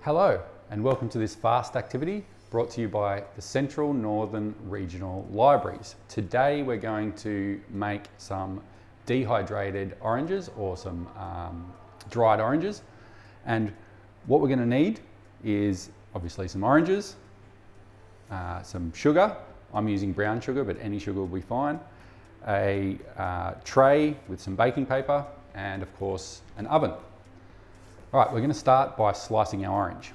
Hello and welcome to this fast activity brought to you by the Central Northern Regional Libraries. Today we're going to make some dehydrated oranges or some dried oranges, and what we're going to need is obviously some oranges, some sugar. I'm using brown sugar, but any sugar will be fine, a tray with some baking paper, and of course an oven. All right, we're going to start by slicing our orange.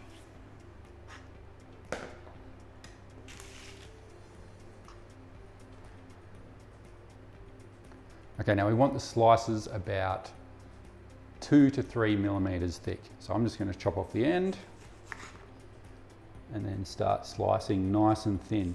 Okay, now we want the slices about 2 to 3 millimeters thick. So I'm just going to chop off the end and then start slicing nice and thin.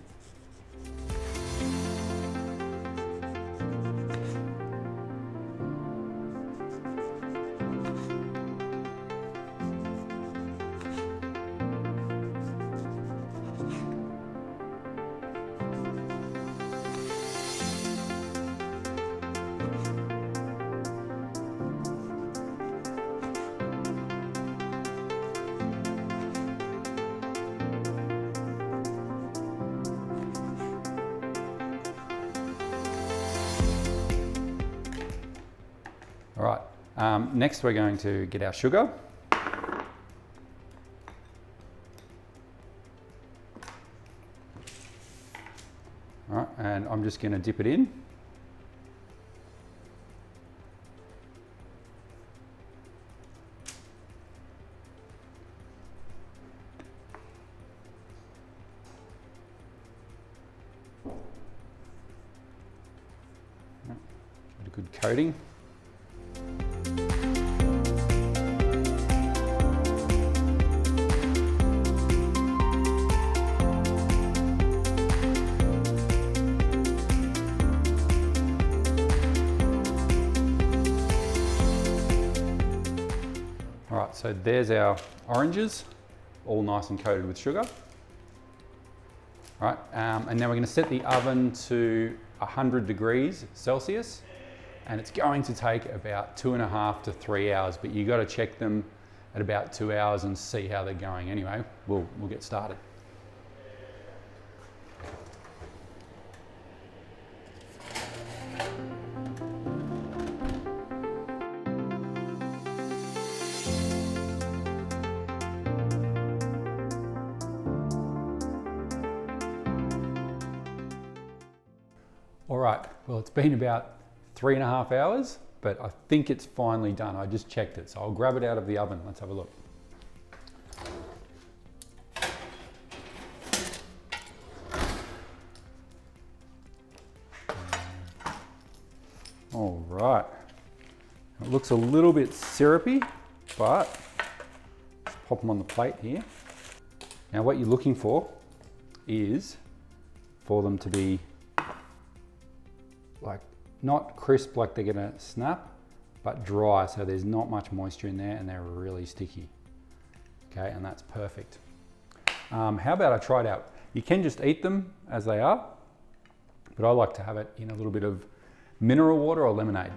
All right, next we're going to get our sugar. All right, and I'm just going to dip it in. Get a good coating. All right, so there's our oranges, all nice and coated with sugar. All right, and now we're going to set the oven to 100 degrees Celsius, and it's going to take about 2.5 to 3 hours, but you got to check them at about 2 hours and see how they're going. Anyway, we'll get started. All right, well, it's been about 3.5 hours, but I think it's finally done. I just checked it, so I'll grab it out of the oven. Let's have a look. All right, it looks a little bit syrupy, but let's pop them on the plate here. Now what you're looking for is for them to be like not crisp like they're gonna snap, but dry, so there's not much moisture in there and they're really sticky. Okay, and that's perfect. How about I try it out? You can just eat them as they are, but I like to have it in a little bit of mineral water or lemonade.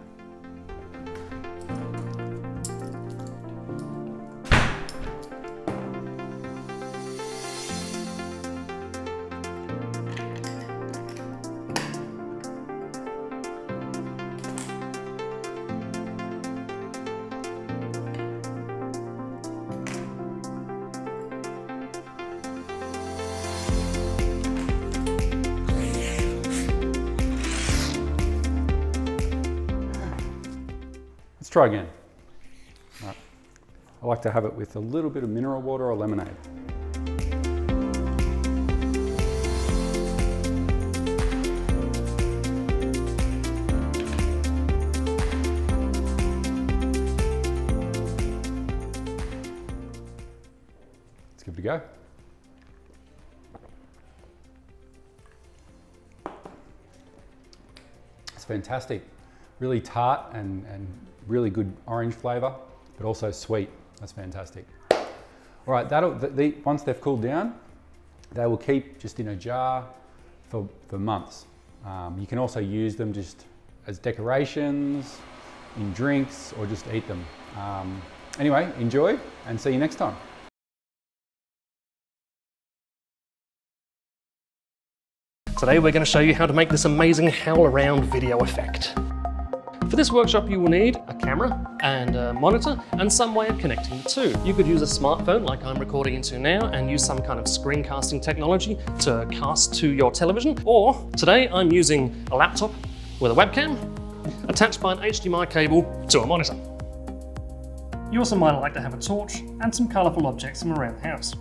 Let's try again. Right. I like to have it with a little bit of mineral water or lemonade. Let's give it a go. It's fantastic. Really tart and really good orange flavour, but also sweet. That's fantastic. All right, once they've cooled down, they will keep just in a jar for months. You can also use them just as decorations, in drinks, or just eat them. Anyway, enjoy and see you next time. Today we're going to show you how to make this amazing howl around video effect. For this workshop you will need a camera and a monitor and some way of connecting the two. You could use a smartphone like I'm recording into now and use some kind of screencasting technology to cast to your television, or today I'm using a laptop with a webcam attached by an HDMI cable to a monitor. You also might like to have a torch and some colourful objects from around the house.